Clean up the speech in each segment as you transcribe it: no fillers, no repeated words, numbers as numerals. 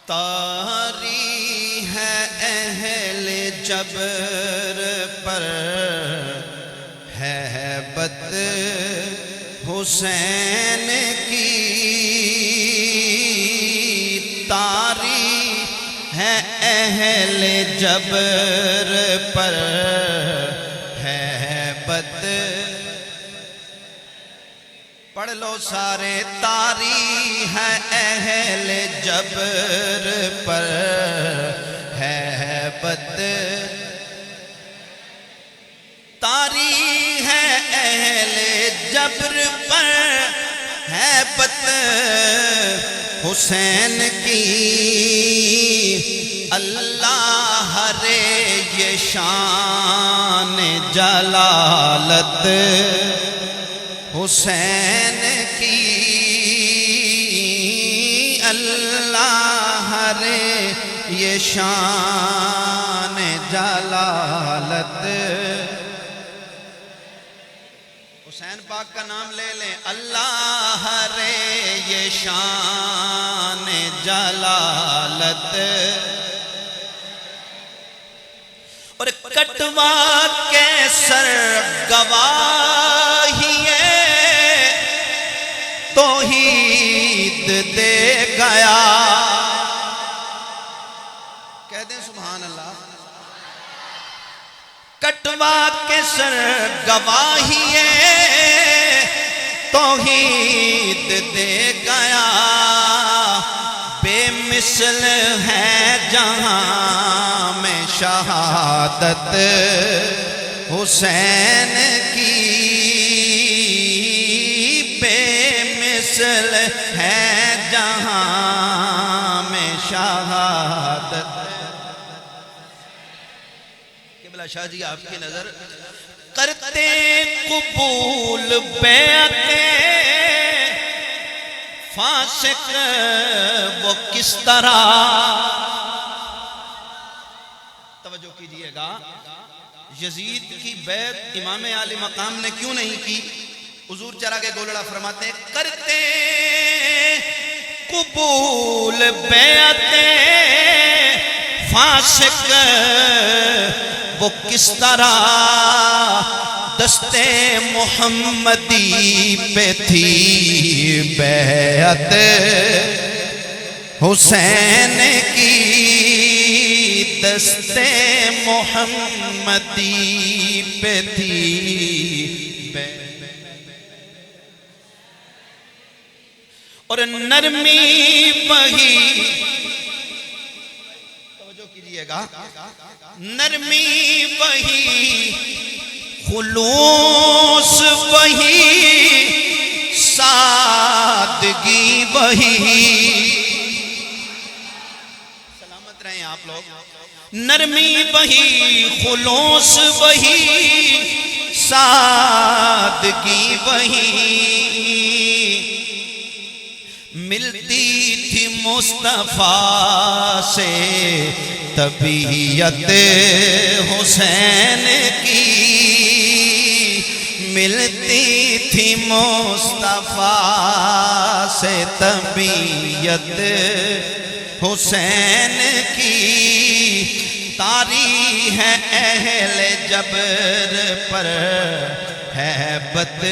तारी है अहले जबर पर है बत हुसैन की, तारी है अहले जबर पर है बत। पढ़ लो सारे, तारी है अहले जबर पर है बत, तारी है अहले जबर पर है बत हुसैन की। अल्लाह रे ये शान जलालत हुसैन की, अल्लाह रे ये शान जलालत। हुसैन पाक का नाम ले लें, अल्लाह रे ये शान जलालत। और कटवा के सर गवाहिए तौहीद दे गया। कह दें सुभान अल्लाह। कटवा के सर गवाहिए तौहीद दे गया। बेमिसल है जहां में शहादत हुसैन की, बेमिसल है जहां में शहादत। किबला शाह जी आपकी नजर करते कबूल बेअते फासिक वो किस तरह। तवज्जो कीजिएगा, यजीद की बैत इमाम आली मकाम ने क्यों नहीं की? हुजूर चरा के गोलड़ा फरमाते हैं, करते कबूल बेअते फासिक वो किस तरह। दस्ते मोहम्मदी पे थी बैअत हुसैन की, दस्ते मोहम्मदी पे थी और नरमी बही। तवज्जो कीजिएगा, नरमी बही खुलूस वही सादगी वही। सलामत रहें आप लोग। नरमी वही खुलूस वही सादगी वही। मिलती थी मुस्तफा से तबीयत हुसैन की, मिलती थी मुस्तफा से तबीयत हुसैन की। तारी है अहले जबर पर है बत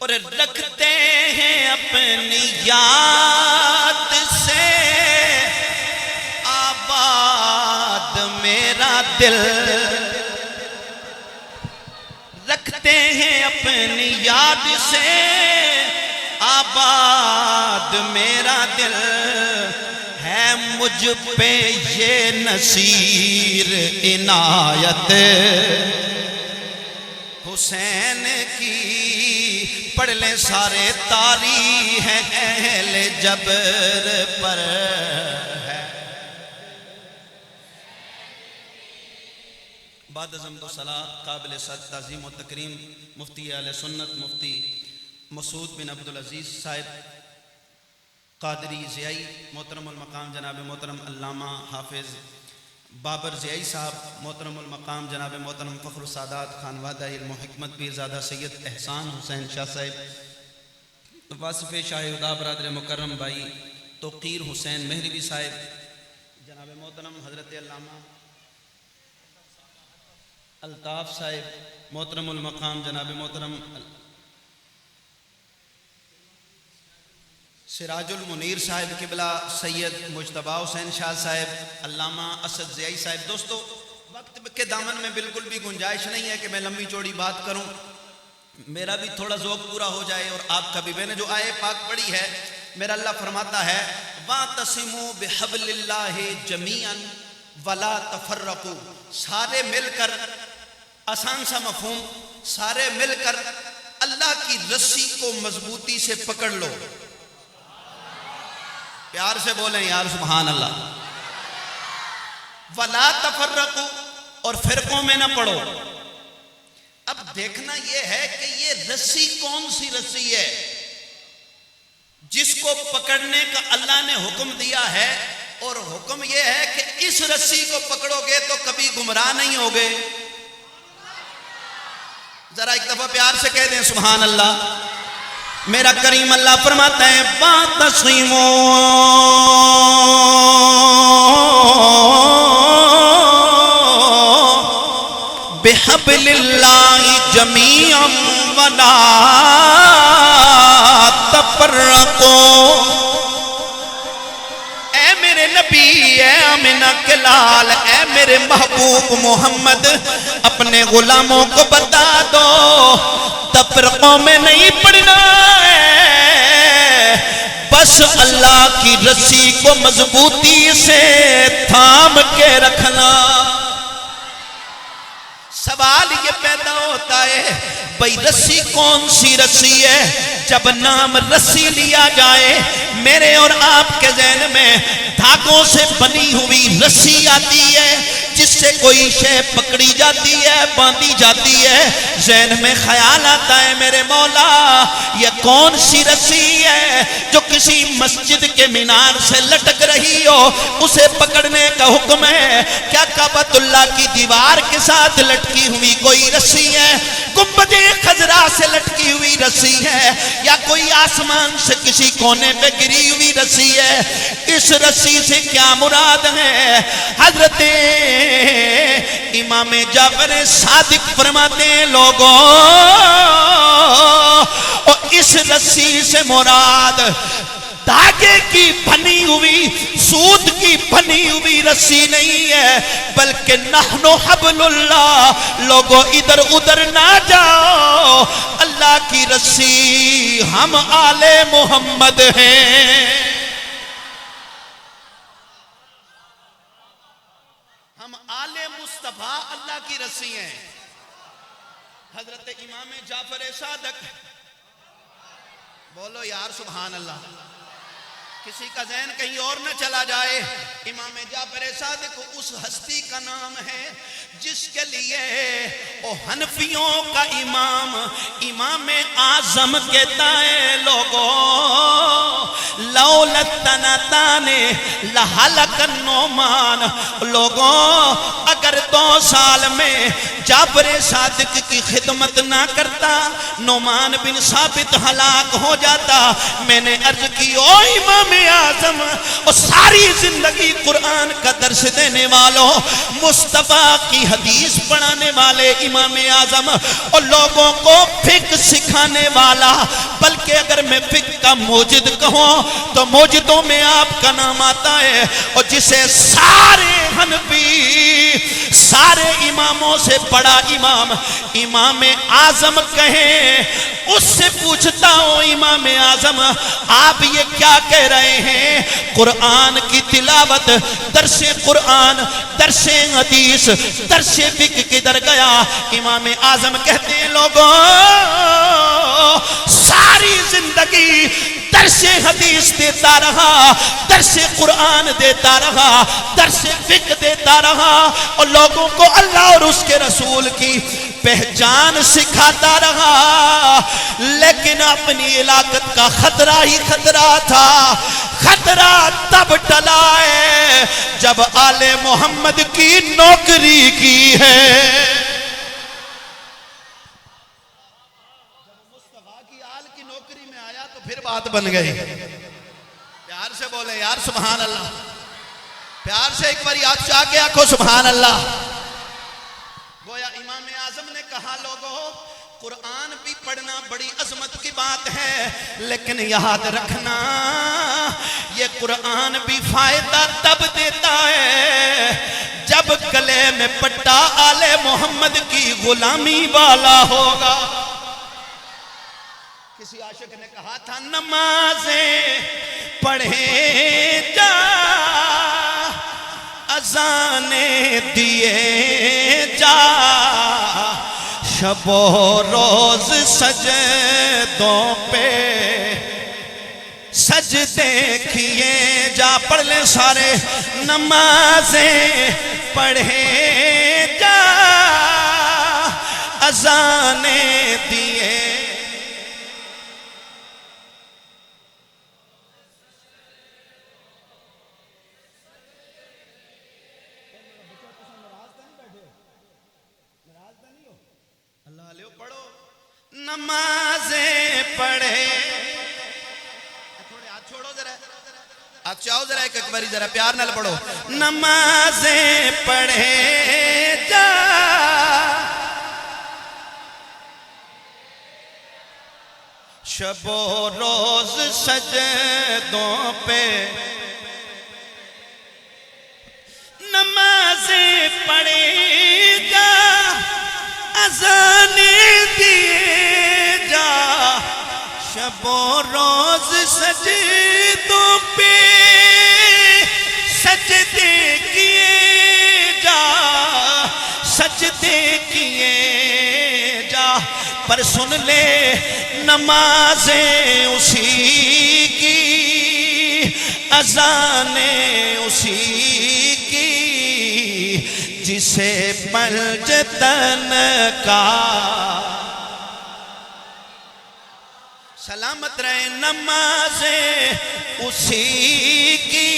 और रखते हैं अपनी याद से आबाद मेरा दिल। रखते हैं अपनी याद से आबाद मेरा दिल। है मुझ पे ये नसीर इनायत हुसैन की। पढ़ ले सारे, तारी है अहले जबर पर है। बाद ज़म्दो सलाह काबिल सद ताज़ीम व तकरीम मुफ्ती आले सुन्नत मुफ्ती मसूद बिन अब्दुल अजीज़ साहिब कादरी ज़ियाई, मोहतरमुल मकाम जनाब मोहतरम अल्लामा हाफिज़ बाबर ज़ियाई साहब, मोहतरमुल मकाम जनाब मोहतरम फ़ख्रुस्सादात खानवादा इल्म व हिकमत पीरज़ादा सैयद एहसान हुसैन शाह साहिब, वासिफ़ शाहिदा बरदर मुकर्रम भाई तोक़ीर हुसैन महरवी साहिब, जनाब मोहतरम हज़रत अल्लामा अल्ताफ़ साहिब, मोहतरमुल मक़ाम जनाब मोहतरम सिराजुल मुनीर साहिब किबला, सैयद मुजतबा हुसैन शाह साहिब, अल्लामा असद ज़ियाई साहिब। दोस्तों, वक्त के दामन में बिल्कुल भी गुंजाइश नहीं है कि मैं लंबी चौड़ी बात करूं, मेरा भी थोड़ा ज़ौक़ पूरा हो जाए और आपका भी। मैंने जो आये पाक पढ़ी है, मेरा अल्लाह फरमाता है वातसिमू बिहब्लिल्लाहि जमीअन वला तफर्रकू, सारे मिलकर, आसान सा मफहूम, सारे मिलकर अल्लाह की रस्सी को मजबूती से पकड़ लो। प्यार से बोलें यार सुभान अल्लाह। वला तफर्रकू, और फिरकों में ना पड़ो। अब देखना यह है कि ये रस्सी कौन सी रस्सी है जिसको पकड़ने का अल्लाह ने हुक्म दिया है, और हुक्म यह है कि इस रस्सी को पकड़ोगे तो कभी गुमराह नहीं होगे। जरा एक दफा प्यार से कह दें सुभान अल्लाह। मेरा करीम अल्लाह फरमाता है वातसिमू बिहब्लिल्लाहि जमीअन वला तफर्रकू। ऐ मेरे नबी, ऐ आमिना के लाल, ऐ मेरे महबूब मोहम्मद, अपने गुलामों को बता दो तफरकों में नहीं पड़ना है, बस अल्लाह की रस्सी को मजबूती से थाम के रखना। सवाल ये पैदा होता है भाई रस्सी कौन सी रस्सी है? जब नाम रस्सी लिया जाए, मेरे और आपके ज़हन में धागों से बनी हुई रस्सी आती है जिससे कोई शय पकड़ी जाती है, बांधी जाती है। ज़हन में ख्याल आता है मेरे मौला ये कौन सी रस्सी है जो किसी मस्जिद के मीनार से लटक रही हो, उसे पकड़ने का हुक्म है? क्या काबतुल्लाह की दीवार के साथ लटकी हुई कोई रस्सी है? गुंबदे खजरा से लटकी हुई रस्सी है? या कोई आसमान से किसी कोने पे गिरी हुई रस्सी है? इस रस्सी से क्या मुराद है? हजरत इमाम जाफर सादिक फरमाते हैं लोगों, और इस रस्सी से मुराद धागे की बनी हुई, सूत की बनी हुई रस्सी नहीं है, बल्कि नहनु हब्लुल्लाह। लोगों इधर उधर ना जाओ, अल्लाह की रस्सी हम आले मोहम्मद हैं। हम आले मुस्तफा अल्लाह की रस्सी हैं। हजरत इमाम जाफर सादिक, बोलो यार सुभान अल्लाह। किसी का ज़हन कहीं और न चला जाए। इमाम जाफर सादिक उस हस्ती का नाम है जिसके लिए ओ हनफियों का इमाम, इमाम आजम कहता है लोगों लौलतनताने लहलकन नोमान। लोगों अगर 2 साल में जाफर सादिक की खिदमत ना करता, नोमान बिन साबित हलाक हो जाता। मैंने अर्ज की ओ इमाम आजम, और सारी जिंदगी कुरान का दर्स देने वालों, मुस्तफा की हदीस पढ़ाने वाले इमाम आजम, और लोगों को फिक्र सिखाने वाला, बल्कि अगर मैं फिक्र का मोजिद कहूं तो मोजिदों में आपका नाम आता है। और जिसे सारे हनफी, सारे इमामों से बड़ा इमाम इमाम आजम कहें, उससे पूछता हूं इमाम आजम आप ये क्या कह रहे हैं? कुरान की तिलावत, दर्से कुरान, दर्से हदीस, दर्से फिक्र किधर गया? इमाम आजम कहते हैं लोगों सारी जिंदगी दर्से हदीस देता रहा, दर्से कुरान देता रहा, दर्से फिक्र देता रहा, और लोगों को अल्लाह और उसके रसूल की पहचान सिखाता रहा। लेकिन अपनी इलाकत का खतरा ही खतरा था। खतरा तब टला है जब आले मोहम्मद की नौकरी की है। जब मुस्तफा की आल की नौकरी में आया तो फिर बात बन गई। प्यार से बोले यार सुभान अल्लाह, प्यार से एक बार याद चाह के आखो सुभान अल्लाह। गोया इमाम आजम ने कहा लोगों कुरान भी पढ़ना बड़ी अजमत की बात है, लेकिन याद रखना ये कुरान भी फायदा तब देता है जब गले में पट्टा आले मोहम्मद की गुलामी वाला होगा। किसी आशिक ने कहा था नमाजें पढ़े जा अजाने दिए जा शबो रोज सजदों पे सजदे किए जा। पढ़ ले सारे नमाजें पढ़े जा अजाने दिए। पढ़ो नमाजें पढ़े, थोड़े हाथ छोड़ो जरा, हाथ चाहो जरा एक बारी जरा प्यार नाल पढ़ो नमाजें पढ़े जा शबो रोज सजदों पे नमाजें पढ़े जा अज़ाने दिए जा शबो रोज सजदों पे सजदे किए जा सजदे किए जा। पर सुन ले नमाजें उसी की अज़ाने उसी की जिसे पंजतन का सलामत रहे। नमाजें उसी की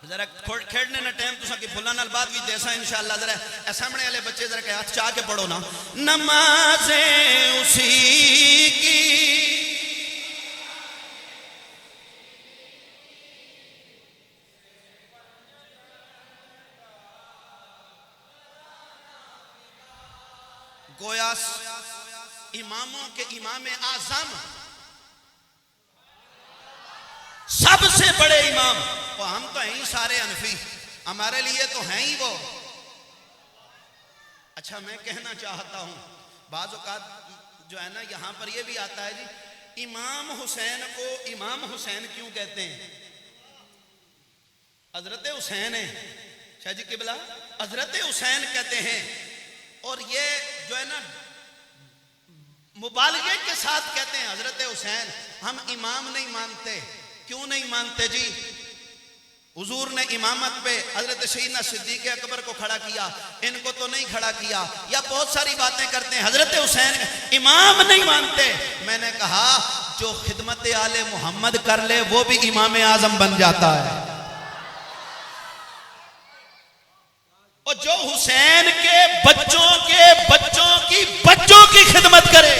जरा खेड़ने ना टाइम तुसा की फुल्ला नाल बाद भी देसा इंशाअल्लाह। जरा सामने वाले बच्चे जरा के हाथ चाह के पढ़ो ना नमाजें उसी की गोया इमामों के इमाम आजम सबसे बड़े इमाम, वो हम तो हैं ही सारे अनफी, हमारे लिए तो हैं ही वो। अच्छा मैं कहना चाहता हूं बाज़ औक़ात जो है ना यहां पर ये भी आता है जी इमाम हुसैन को इमाम हुसैन क्यों कहते हैं? हजरत हुसैन है शाह जी किबला हजरत हुसैन कहते हैं। और ये जो है ना मुबालगे के साथ कहते हैं हजरत हुसैन। हम इमाम नहीं मानते। क्यों नहीं मानते जी? हुजूर ने इमामत पे हजरत सैयदना सिद्दीक़ अकबर को खड़ा किया, इनको तो नहीं खड़ा किया, या बहुत सारी बातें करते हैं। हजरत हुसैन इमाम नहीं मानते। मैंने कहा जो खिदमत आले मोहम्मद कर ले वो भी इमाम आजम बन जाता है। और जो हुसैन के बच्चों की खिदमत करे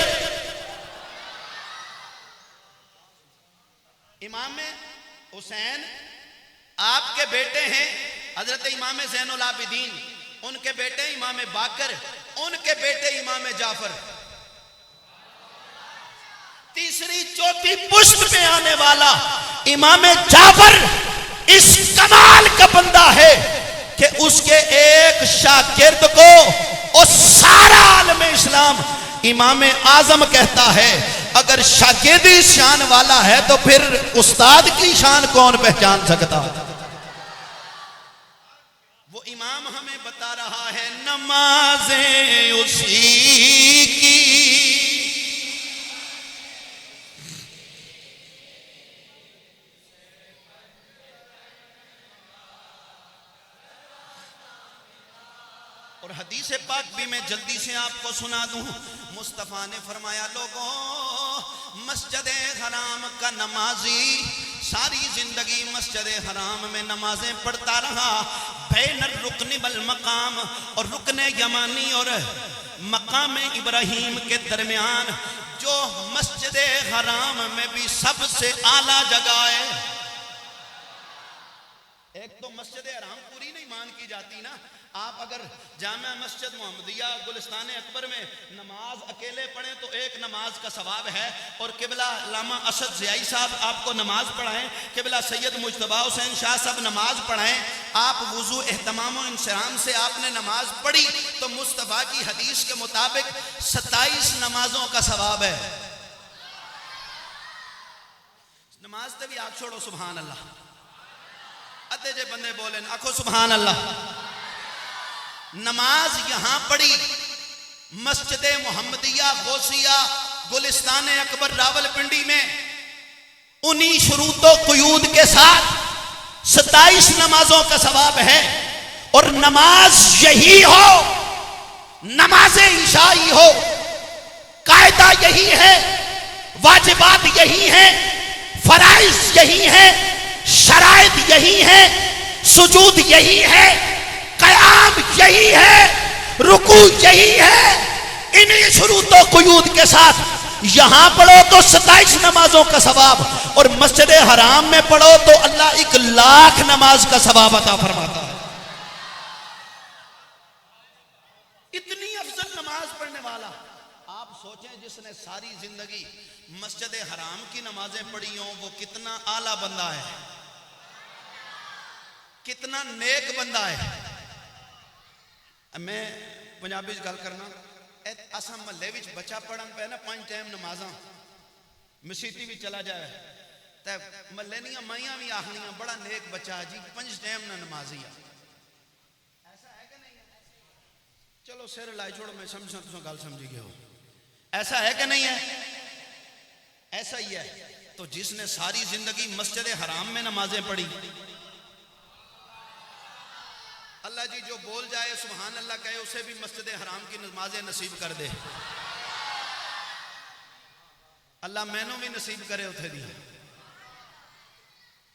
इमाम हुसैन आपके बेटे हैं हजरत इमाम ज़ैनुल आबिदीन, उनके बेटे इमाम बाकर, उनके बेटे इमाम जाफर, तीसरी चौथी पुश्त पे आने वाला इमाम जाफर इस कमाल का बंदा है कि उसके एक शागिर्द को और सारा आलम इस्लाम इमाम आजम कहता है। अगर शागिर्दी शान वाला है तो फिर उस्ताद की शान कौन पहचान सकता? वो इमाम हमें बता रहा है नमाजें उसी की और हदीस पाक भी मैं जल्दी से आपको सुना दूं। मुस्तफ़ा ने फरमाया लोगों मस्जिद हराम का नमाजी सारी जिंदगी मस्जिद हराम में नमाजें पढ़ता रहा, बैनर रुकन बल मकाम, और रुकन यमानी और मकाम इब्राहिम के दरमियान जो मस्जिद हराम में भी सबसे आला जगह है। एक तो मस्जिद हराम पूरी नहीं मान की जाती ना, आप अगर जामा मस्जिद मोहम्मदिया गुलिस्तान अकबर में नमाज अकेले पढ़ें तो एक नमाज का सवाब है, और किबला लामा असद ज़ियाई साहब आपको नमाज पढ़ाएं, किबला सैयद मुज्तबा हुसैन शाह साहब नमाज पढ़ाएं, आप वुजू एहतमाम और इंसराम से आपने नमाज पढ़ी तो मुस्तफ़ा की हदीस के मुताबिक 27 नमाजों का सवाब है। नमाज ते भी आप छोड़ो सुभान अल्लाह, अदे जे बंदे बोले आखो सुभान अल्लाह। नमाज यहां पढ़ी मस्जिद मोहम्मदिया गौसिया गुलिस्तान अकबर रावलपिंडी में, उन्हीं शुरूतो कुयूद के साथ 27 नमाजों का सवाब है। और नमाज यही हो, नमाज ईशाई हो, कायदा यही है, वाजिबात यही है, फराइज यही है, शराइत यही है, सुजूद यही है, कयाम यही है, रुकू यही है। इन्हीं शुरूतो कुयूद के साथ यहां पढ़ो तो 27 नमाजों का सवाब, और मस्जिद हराम में पढ़ो तो अल्लाह 1,00,000 नमाज का सवाब अता फरमाता है। इतनी अफजल नमाज पढ़ने वाला, आप सोचें जिसने सारी जिंदगी मस्जिद हराम की नमाजें पढ़ी हों वो कितना आला बंदा है, कितना नेक बंदा है। मैं पंजाबी गल करना, असा महल्ले विच बच्चा पढ़न पे ना 5 टाइम नमाजा मसीती भी चला जाए तो महल्ले दी माइयां भी आखनियां बड़ा नेक बच्चा जी 5 टाइम ना नमाजी है। ऐसा है कि नहीं है? चलो सिर लाई छोड़ो, मैं समझा तुम गल समझी गए हो। ऐसा है कि नहीं है? ऐसा ही है। तो जिसने सारी जिंदगी मस्जिद हराम में नमाजें पढ़ी, अल्लाह जी जो बोल जाए सुभान अल्लाह कहे उसे भी मस्जिद हराम की नमाजें नसीब कर दे। अल्लाह मैनू भी नसीब करे उथे दी।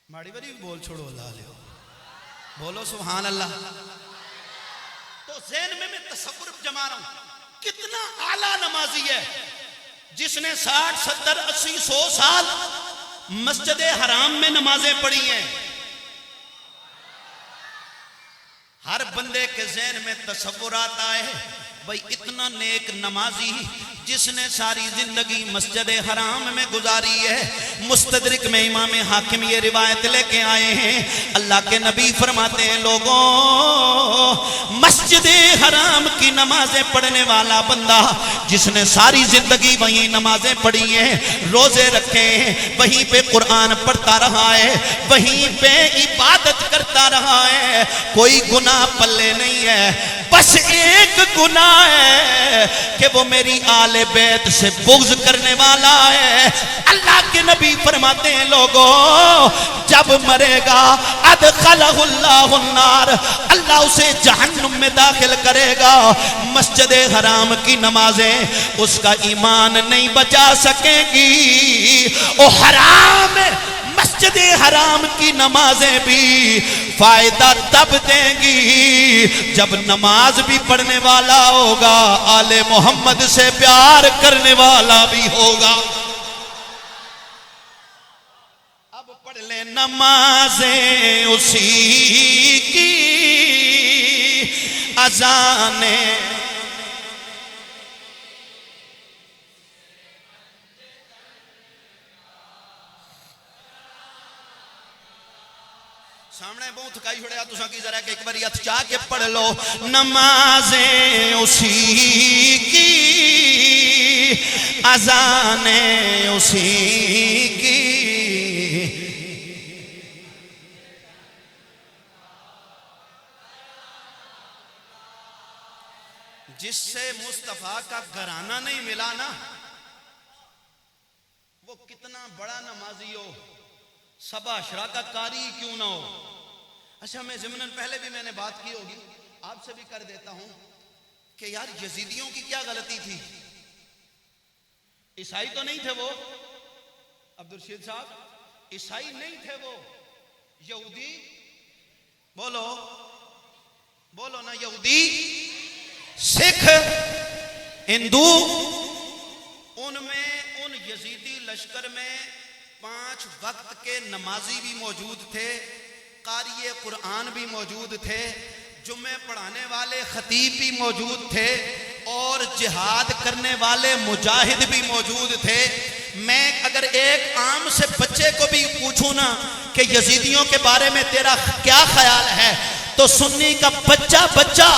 माड़ी बारी बोल छोड़ो अल्लाह ले, बोलो सुभान अल्लाह। तो ज़हन में मैं तसव्वुर जमा रहा हूं कितना आला नमाजी है जिसने 60, 70, 80, 100 साल मस्जिद हराम में नमाजें पढ़ी हैं। हर बंदे के ज़हन में तसव्वुर आता है भाई इतना नेक नमाजी जिसने सारी जिंदगी मस्जिद हराम में गुजारी है। मुस्तदरिक में इमाम हाकिम ये रिवायत लेके आए हैं, अल्लाह के नबी फरमाते हैं लोगों मस्जिद हराम की नमाजें पढ़ने वाला बंदा जिसने सारी जिंदगी वहीं नमाजें पढ़ी हैं, रोजे रखे हैं, वहीं पे कुरान पढ़ता रहा है, वहीं पे इबादत करता रहा है, कोई गुनाह पल्ले नहीं है। बस एक गुनाह है कि वो मेरी आले बैत से बुग़्ज़ करने वाला है। अल्लाह के नबी फरमाते हैं लोगों जब मरेगा अदखलहुल्लाहु अन्नार, अल्लाह उसे जहन्नुम में दाखिल करेगा। मस्जिद हराम की नमाजें उसका ईमान नहीं बचा सकेंगी। ओ हराम मस्जिद हराम की नमाजें भी फायदा तब देंगी जब नमाज भी पढ़ने वाला होगा, आले मोहम्मद से प्यार करने वाला भी होगा। अब पढ़ ले नमाजें उसी की अजाने, सामने बहुत थकाई छोड़िया तुसा की जरा कि एक बार हथ चाह के पढ़ लो नमाजें उसी की अजाने उसी की। जिससे मुस्तफा का घराना नहीं मिला ना वो कितना बड़ा नमाजी हो, सबा अशरा का कारी क्यों ना हो। अच्छा मैं ज़िमनन पहले भी मैंने बात की होगी, आपसे भी कर देता हूं कि यार यजीदियों की क्या गलती थी। ईसाई तो नहीं थे वो अब्दुल रशीद साहब, ईसाई नहीं थे वो, यहूदी, बोलो बोलो ना, यहूदी, सिख, हिंदू, उनमें उन यजीदी लश्कर में 5 वक्त के नमाजी भी मौजूद थे, कारी कुरान भी मौजूद थे, जुम्मे पढ़ाने वाले खतीब भी मौजूद थे और जिहाद करने वाले मुजाहिद भी मौजूद थे। मैं अगर एक आम से बच्चे को भी पूछूं ना कि यजीदियों के बारे में तेरा क्या ख्याल है, तो सुन्नी का बच्चा बच्चा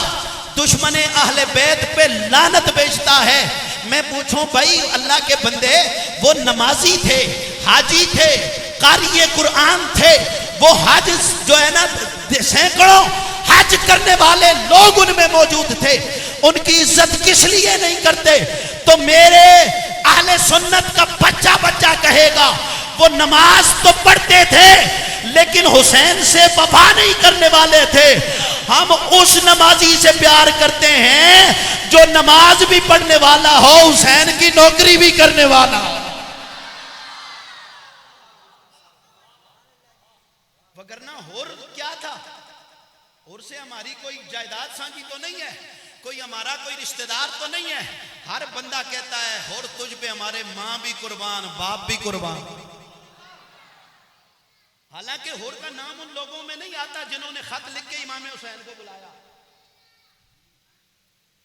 दुश्मन अहले बैत पे लानत बेचता है। मैं पूछूं भाई अल्लाह के बंदे, वो नमाजी थे, हाजी थे, कारी कुरान थे, वो हज जो है ना सैकड़ों हज करने वाले लोग उनमें मौजूद थे, उनकी इज्जत किस लिए नहीं करते? तो मेरे अहले सुन्नत का बच्चा बच्चा कहेगा वो नमाज तो पढ़ते थे लेकिन हुसैन से वफा नहीं करने वाले थे। हम उस नमाजी से प्यार करते हैं जो नमाज भी पढ़ने वाला हो, हुसैन की नौकरी भी करने वाला हो। वगरना होर क्या था? होर से हमारी कोई जायदाद साझी तो नहीं है, कोई हमारा कोई रिश्तेदार तो नहीं है। हर बंदा कहता है होर तुझ पे हमारे मां भी कुर्बान, बाप भी कुर्बान। हालांकि होर का नाम उन लोगों में नहीं आता जिन्होंने खत लिख के इमाम हुसैन को बुलाया।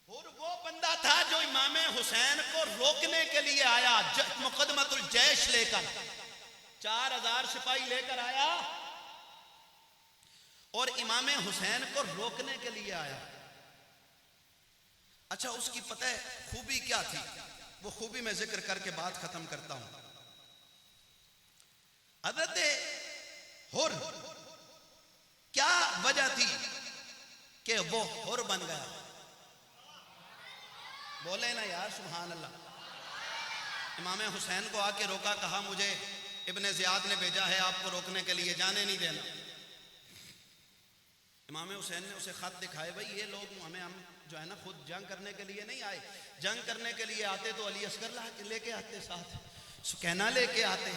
होर वो बंदा था जो इमाम हुसैन को रोकने के लिए आया, मुकदमतुल जैश लेकर 4000 सिपाही लेकर आया और इमाम हुसैन को रोकने के लिए आया। अच्छा, उसकी पता है खूबी क्या थी? वो खूबी मैं जिक्र करके बात खत्म करता हूं। हज़रत हुर क्या वजह थी कि वो हुर बन गया? बोले ना यार सुभान अल्लाह। इमाम हुसैन को आके रोका, कहा मुझे इब्ने ज़ियाद ने भेजा है आपको रोकने के लिए, जाने नहीं देना। इमाम हुसैन ने उसे खत दिखाए, भाई ये लोग हमें हम जो है ना खुद जंग करने के लिए नहीं आए, जंग करने के लिए आते तो अली अस्कर लेके आते, साथ सुकैना लेके आते,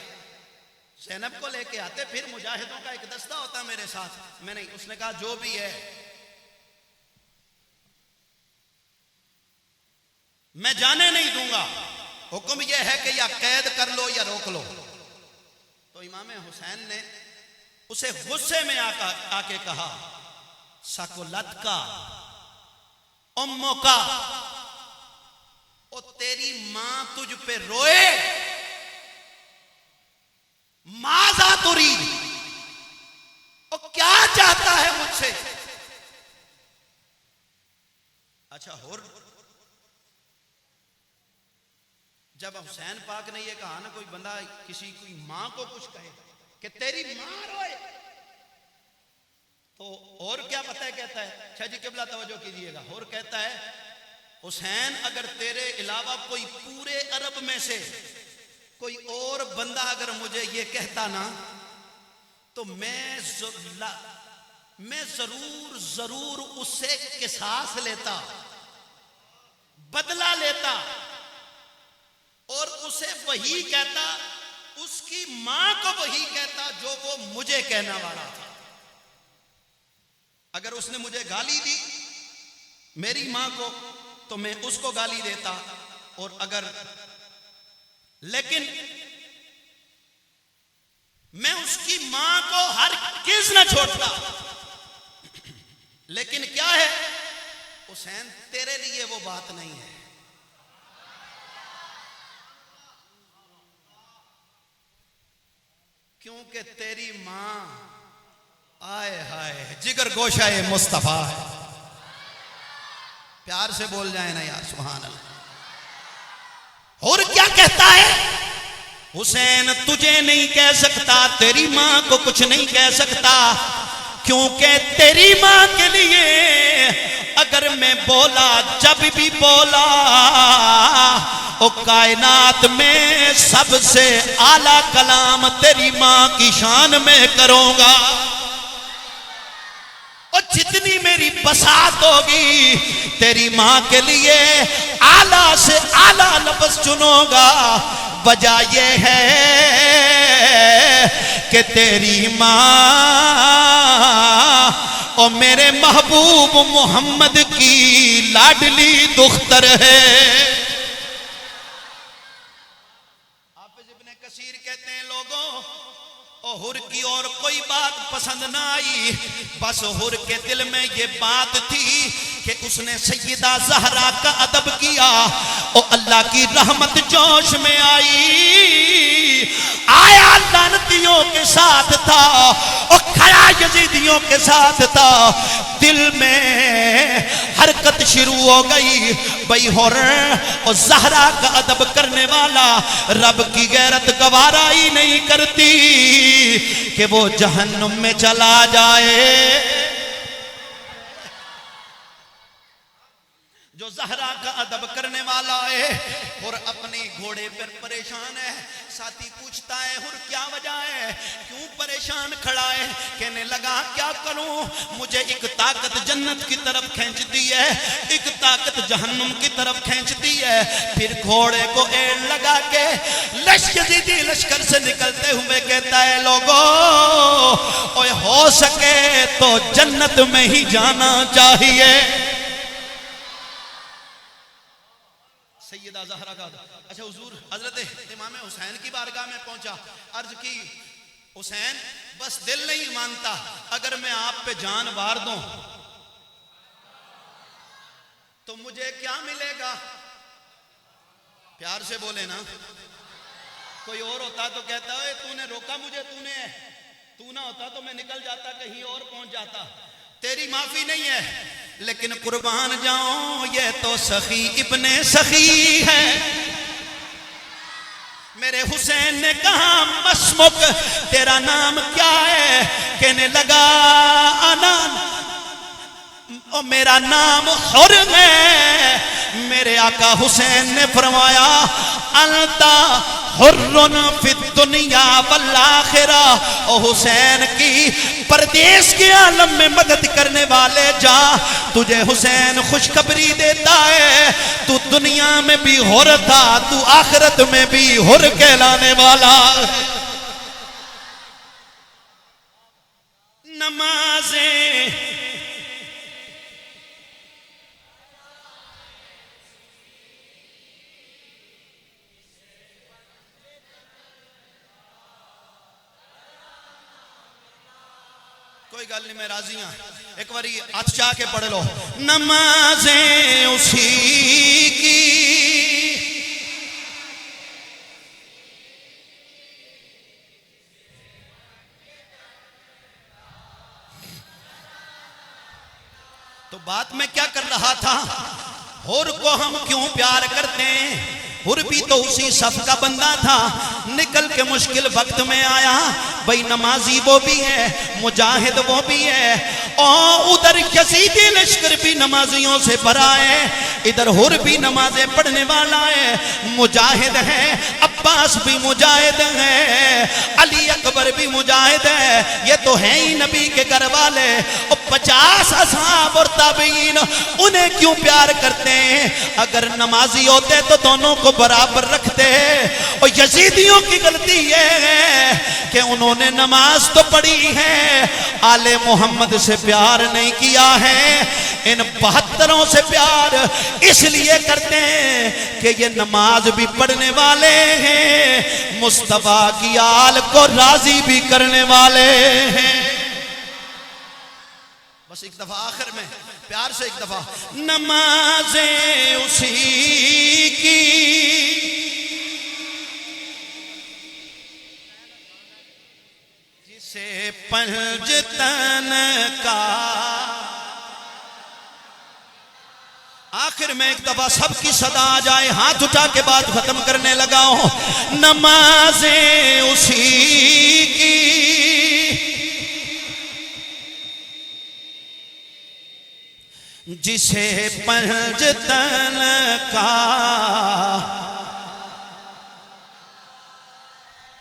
ज़ैनब को लेके आते, फिर मुजाहिदों का एक दस्ता होता मेरे साथ। मैं नहीं, उसने कहा जो भी है मैं जाने नहीं दूंगा, हुक्म यह है कि या कैद कर लो या रोक लो। तो इमाम हुसैन ने उसे गुस्से में आके कहा, सकुलत का उम्मों का, ओ तेरी मां तुझ पे रोए, माजा तुरी, ओ क्या चाहता है मुझसे? अच्छा, होर जब हुसैन पाक ने यह कहा ना, कोई बंदा किसी कोई मां को कुछ कहे कि तेरी मां रोए, तो और क्या पता है कहता है, शाह जी किबला तवज्जो कीजिएगा, और कहता है हुसैन अगर तेरे अलावा कोई पूरे अरब में से कोई और बंदा अगर मुझे ये कहता ना, तो मैं जरूर उससे किसास लेता, बदला लेता और उसे वही कहता, उसकी मां को वही कहता जो वो मुझे कहने वाला था। अगर उसने मुझे गाली दी मेरी मां को तो मैं उसको गाली देता, और अगर लेकिन मैं उसकी मां को हर किस न छोड़ता। लेकिन क्या है हुसैन, तेरे लिए वो बात नहीं है। क्योंकि तेरी मां आए हाय जिगर गोशाए मुस्तफा है। प्यार से बोल जाए ना यार सुभान अल्लाह। और क्या कहता है हुसैन, तुझे नहीं कह सकता, तेरी मां को कुछ नहीं कह सकता, क्योंकि तेरी मां के लिए अगर मैं बोला, जब भी बोला, ओ कायनात में सबसे आला कलाम तेरी मां की शान में करूंगा। और जितनी मेरी बसात होगी तेरी मां के लिए आला से आला लफ्ज चुनूंगा। वजह यह है कि तेरी माँ और मेरे महबूब मोहम्मद की लाडली दुख्तर है। हाफिज इब्ने कसीर कहते हैं लोगों और हुर की और कोई बात पसंद ना आई, बस हुर के दिल में ये बात थी कि उसने सैयदा ज़हरा का अदब किया और अल्लाह की रहमत जोश में आई। आया लानतियों के साथ था और खड़ा यजीदियों के साथ था, दिल में हरकत शुरू हो गई। भाई हुर और ज़हरा का अदब करने वाला रब की गैरत गवारा ही नहीं करती कि वो जहन्नुम में चला जाए। जो ज़हरा का अदब करने वाला है और अपने घोड़े पर परेशान है, साथी पूछता है हुर क्या वजह है, क्यों परेशान खड़ा है? कहने लगा क्या करूं, मुझे एक ताकत जन्नत की तरफ खींचती है, एक ताकत जहन्नुम की तरफ खींचती है। फिर घोड़े को एड़ लगा के यजीदी लश्कर से निकलते हुए कहता है लोगों ओए हो सके तो जन्नत में ही जाना चाहिए। सैयदा ज़हरा का अच्छा हुजूर हजरत इमाम हुसैन की बारगाह में पहुंचा, अर्ज की हुसैन बस दिल नहीं मानता, अगर मैं आप पे जान वार दूं तो मुझे क्या मिलेगा? प्यार से बोले ना, कोई और होता तो कहता है तूने रोका मुझे, तू ना होता तो मैं निकल जाता, कहीं और पहुंच जाता, तेरी माफी नहीं है। लेकिन कुर्बान जाऊं ये तो सखी इब्ने सखी है। मेरे हुसैन ने कहा मस्मुक तेरा नाम क्या है? कहने लगा अनान और मेरा नाम हुर है। मेरे आका हुसैन ने फरमाया अलता हुर्रुन फिद दुनिया वल आखिरा। ओ हुसैन की परदेश के आलम में मदद करने वाले जा, तुझे हुसैन खुशखबरी देता है तू दुनिया में भी हुर था, तू आखिरत में भी हुर कहलाने वाला। नमाज़ें कोई गल नहीं, मैं राजी हाँ, एक बारी हाथ चाह के पढ़ लो। नमाज़ें उसी की तो बात मैं क्या कर रहा था, हुर को हम क्यों प्यार करते हैं? हुर भी तो उसी सफ का बंदा था, निकल के मुश्किल वक्त में आया। भाई नमाजी वो भी है, मुजाहिद वो भी है, और उधर यजीदी लश्कर भी नमाजियों से भरा है, इधर हुर भी नमाजें पढ़ने वाला है, मुजाहिद है, अब्बास भी मुजाहिद है, अली अकबर भी मुजाहिद है। ये तो है ही नबी के घर वाले। और 50 असहाब और ताबईन उन्हें क्यों प्यार करते हैं? अगर नमाजी होते तो दोनों को बराबर रखते। और यजीदियों की गलती ये है कि उन्होंने नमाज तो पढ़ी है, आले मोहम्मद से प्यार नहीं किया है। इन 72 से प्यार इसलिए करते हैं कि ये नमाज भी पढ़ने वाले हैं, मुस्तफा की आल को राजी भी करने वाले हैं। बस एक दफा आखिर में प्यार से एक दफा नमाज़ें उसी की जिसे पंजतन का। आखिर में एक दफा सबकी सदा आ जाए, हाथ उठा के बात खत्म करने लगा हूं। नमाज़ें उसी की जिसे पंजतन का।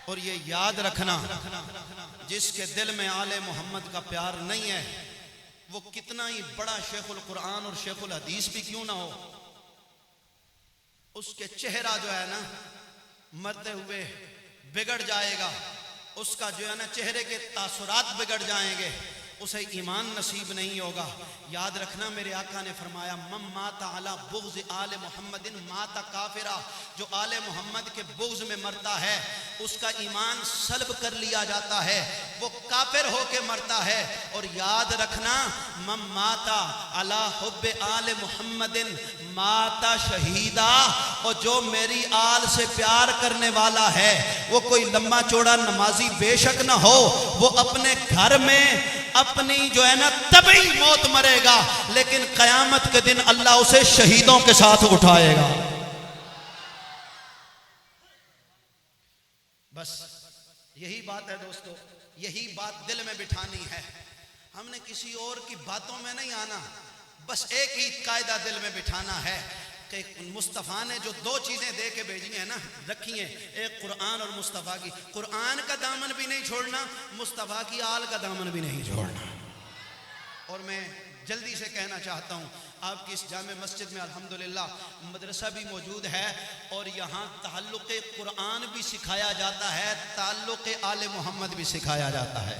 और ये याद रखना, जिसके दिल में आले मोहम्मद का प्यार नहीं है, वो कितना ही बड़ा शेखुल कुरान और शेखुल हदीस भी क्यों ना हो, उसके चेहरा जो है ना मरते हुए बिगड़ जाएगा। उसका जो है ना चेहरे के तासुरात बिगड़ जाएंगे, उसे ईमान नसीब नहीं होगा। याद रखना मेरे आका ने फरमाया मम माता अला बुग़्ज़ आले मोहम्मदिन माता काफिरा, जो आले मोहम्मद के बुग़्ज़ में मरता है उसका ईमान सल्ब कर लिया जाता है, वो काफिर होके मरता है। और याद रखना मम माता अला हुब्बे आले मोहम्मदिन माता शहीदा, और जो मेरी आल से प्यार करने वाला है वो कोई लम्बा चौड़ा नमाजी बेशक ना हो, वो अपने घर में अपनी जो है ना तभी मौत मरेगा, लेकिन कयामत के दिन अल्लाह उसे शहीदों के साथ उठाएगा। बस यही बात है दोस्तों, यही बात दिल में बिठानी है। हमने किसी और की बातों में नहीं आना, बस एक ही कायदा दिल में बिठाना है कि मुस्तफ़ा ने जो दो चीज़ें दे के भेजी हैं ना, रखी हैं, एक कुरान और मुस्तफ़ा की। कुरान का दामन भी नहीं छोड़ना, मुस्तफ़ा की आल का दामन भी नहीं छोड़ना। और मैं जल्दी से कहना चाहता हूँ, आपकी इस जामे मस्जिद में अल्हम्दुलिल्लाह मदरसा भी मौजूद है और यहाँ ताल्लुक़ कुरान भी सिखाया जाता है, ताल्लुक़ आले मोहम्मद भी सिखाया जाता है।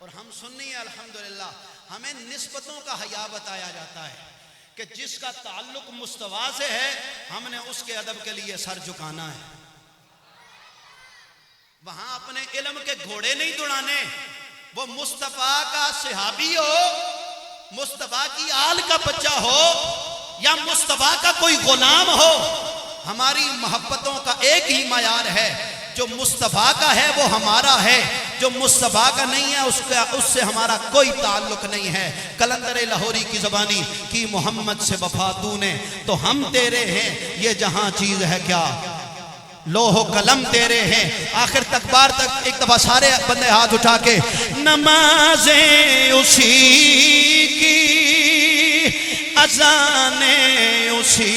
और हम सुन्नी हैं अल्हम्दुलिल्लाह, हमें निस्बतों का हया बताया जाता है कि जिसका ताल्लुक मुस्तफ़ा से है हमने उसके अदब के लिए सर झुकाना है। वहां अपने इल्म के घोड़े नहीं दौड़ाने, वो मुस्तफ़ा का सहाबी हो, मुस्तफ़ा की आल का बच्चा हो या मुस्तफ़ा का कोई गुलाम हो, हमारी मोहब्बतों का एक ही मयार है, जो मुस्तफ़ा का है वो हमारा है, जो मुस्तफ़ा का नहीं है उसका उससे हमारा कोई ताल्लुक नहीं है। कलंदर लाहौरी की ज़बानी की मोहम्मद से वफा तूने तो हम तेरे हैं, ये जहां चीज़ है क्या लोहो कलम तेरे हैं। आखिर तक बार तक एक दफा सारे बंदे हाथ उठा के नमाज़ें उसी की, अज़ानें उसी